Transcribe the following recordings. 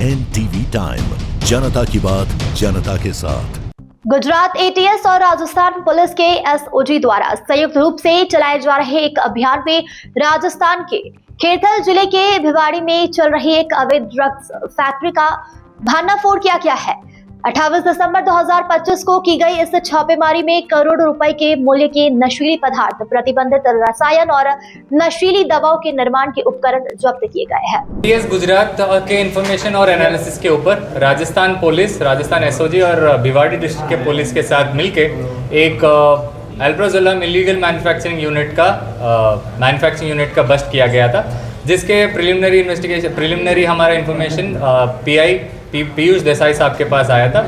NTV time, जनता की बात जनता के साथ। गुजरात एटीएस और राजस्थान पुलिस के एसओजी द्वारा संयुक्त रूप से चलाए जा रहे एक अभियान में राजस्थान के खेरथल जिले के भिवाड़ी में चल रही एक अवैध ड्रग्स फैक्ट्री का भंडाफोड़ किया गया है। 28 दिसंबर 2025 को की गई इस छापेमारी में करोड़ों रुपए के मूल्य के नशीली पदार्थ, प्रतिबंधित रसायन और नशीली दवाओं के निर्माण के उपकरण जब्त किए गए हैं। एटीएस गुजरात के इंफॉर्मेशन और एनालिसिस के ऊपर राजस्थान पुलिस, राजस्थान एसओजी और भिवाड़ी डिस्ट्रिक्ट के पुलिस के साथ मिलके एक अल्प्राजोलम इलीगल मैन्युफैक्चरिंग यूनिट का बस्ट किया गया था, जिसके प्रिलिमिनरी हमारा इंफॉर्मेशन पीआई पीयूष देसाई साहब के पास आया था,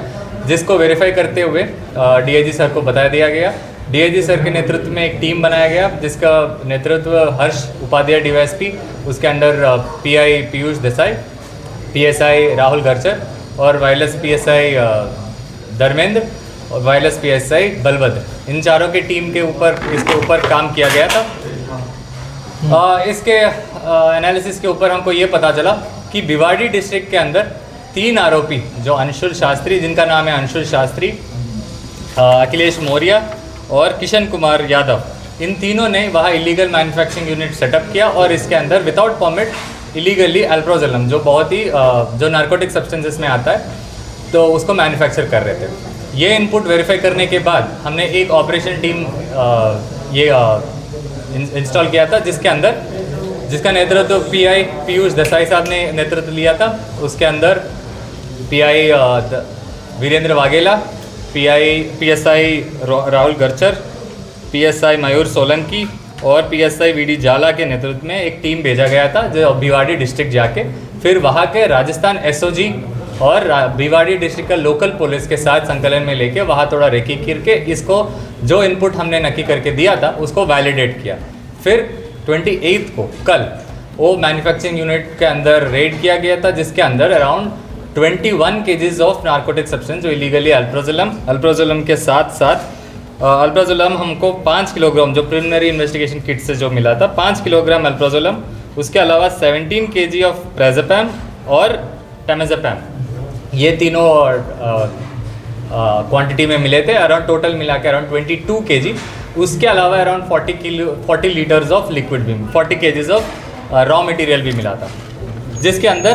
जिसको वेरीफाई करते हुए डीआईजी सर को बता दिया गया। डीआईजी सर के नेतृत्व में एक टीम बनाया गया, जिसका नेतृत्व हर्ष उपाध्याय डीवाईएसपी, उसके under PI Piyush Desai, PSI Rahul Garchar और वायरलेस पीएसआई धर्मेंद्र और वायरलेस पीएसआई बलभद्र, इन चारों की टीम के ऊपर इसके ऊपर काम किया गया था। इसके एनालिसिस के ऊपर हमको ये पता चला कि भिवाड़ी डिस्ट्रिक्ट के अंदर 3 आरोपी, जो अंशुल शास्त्री, जिनका नाम है अंशुल शास्त्री, अखिलेश मौर्य और किशन कुमार यादव, इन तीनों ने वहाँ इलीगल मैन्युफैक्चरिंग यूनिट सेटअप किया और इसके अंदर विदाउट परमिट इलीगली अल्प्राजोलम, जो बहुत ही जो नार्कोटिक सब्सटेंसेस में आता है, तो उसको मैन्युफैक्चर कर रहे थे। ये इनपुट वेरीफाई करने के बाद हमने एक ऑपरेशन टीम इंस्टॉल किया था, जिसका नेतृत्व पीआई पीयूष देसाई साहब ने नेतृत्व लिया था। उसके अंदर PI Virendra Vaghela, PSI Rahul Garchar, PSI Mayur Solanki और पीएसआई वीडी जाला के नेतृत्व में एक टीम भेजा गया था, जो भिवाड़ी डिस्ट्रिक्ट जाके फिर वहाँ के राजस्थान एसओजी और भिवाड़ी डिस्ट्रिक्ट का लोकल पुलिस के साथ संकलन में लेके वहाँ थोड़ा रेकी करके इसको जो इनपुट हमने नक्की करके दिया था उसको वैलिडेट किया। फिर 28 को कल वो मैन्युफैक्चरिंग यूनिट के अंदर रेड किया गया था, जिसके अंदर around 21 KGs of narcotic substance, जो इलीगली अल्प्राजोलम के साथ अल्प्राजोलम हमको 5 किलोग्राम, जो प्रिलिमिनरी इन्वेस्टिगेशन किट से जो मिला था, 5 किलोग्राम अल्प्राजोलम, उसके अलावा 17 केजी ऑफ प्रेज़ेपैम और टेमेज़ेपैम, ये तीनों क्वांटिटी में मिले थे। अराउंड टोटल मिला के अराउंड 22 केजी। उसके अलावा अराउंड 40 लीटर्स ऑफ लिक्विड भी, 40 केजीज ऑफ रॉ मटेरियल भी मिला था, जिसके अंदर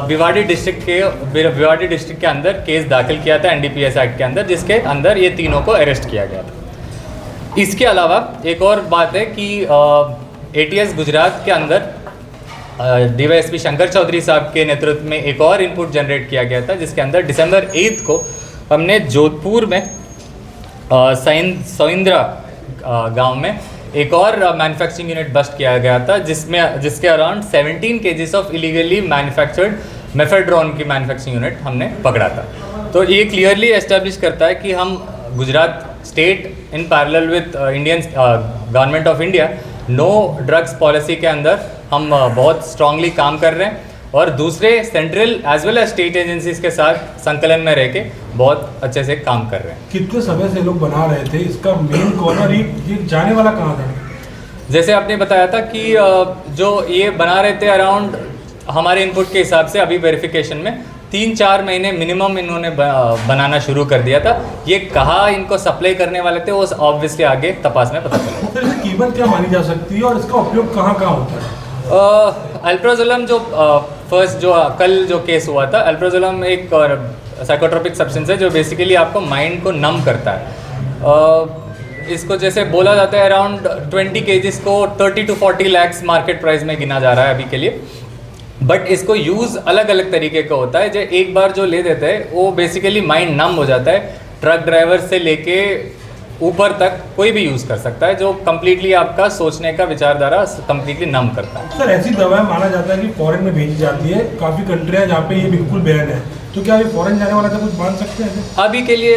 भिवाड़ी डिस्ट्रिक्ट के अंदर केस दाखिल किया था एनडीपीएस एक्ट के अंदर, जिसके अंदर ये तीनों को अरेस्ट किया गया था। इसके अलावा एक और बात है कि एटीएस गुजरात के अंदर डीवाईएसपी शंकर चौधरी साहब के नेतृत्व में एक और इनपुट जनरेट किया गया था, जिसके अंदर दिसंबर 8 को हमने जोधपुर में सोइंद्रा गांव में एक और मैन्युफैक्चरिंग यूनिट बस्ट किया गया था, जिसके around 17 KGs of illegally manufactured mephedrone की मैन्युफैक्चरिंग यूनिट हमने पकड़ा था। तो ये क्लियरली एस्टेब्लिश करता है कि हम Gujarat state in parallel with Indian government of India no drugs policy के अंदर हम बहुत स्ट्रांगली काम कर रहे हैं और दूसरे central as well as state agencies के साथ संकलन में रह के बहुत अच्छे से काम कर रहे हैं। कितने समय से लोग बना रहे थे, इसका मेन कौन और ये जाने वाला कहाँ था? जैसे आपने बताया था कि जो ये बना रहे थे, अराउंड हमारे इनपुट के हिसाब से अभी वेरिफिकेशन में 3-4 महीने मिनिमम इन्होंने बनाना शुरू कर दिया था। ये कहाँ इनको सप्लाई करने वाले थे वो ऑब्वियसली आगे तपास में पता चला। तो इसकी कीमत क्या मानी जा सकती है और इसका उपयोग कहाँ कहाँ होता है? अल्प्राजोलम जो फर्स्ट जो कल जो केस हुआ था, अल्प्राजोलम एक साइकोट्रोपिक सब्सटेंस है जो बेसिकली आपको माइंड को नम करता है। इसको जैसे बोला जाता है अराउंड 20 केजीज को 30 to 40 lakhs मार्केट प्राइस में गिना जा रहा है अभी के लिए, बट इसको यूज़ अलग अलग तरीके का होता है। जो एक बार जो ले देते हैं वो बेसिकली माइंड नम हो जाता है। ट्रक ड्राइवर से लेके ऊपर तक कोई भी यूज़ कर सकता है, जो कम्प्लीटली आपका सोचने का विचारधारा कम्प्लीटली नम करता है। सर, ऐसी दवाएं माना जाता है कि फॉरेन में भेजी जाती है, काफ़ी कंट्रियाँ जहाँ पे ये बिल्कुल बैन है, तो क्या ये फॉरेन जाने वाला था कुछ मान सकते हैं? अभी के लिए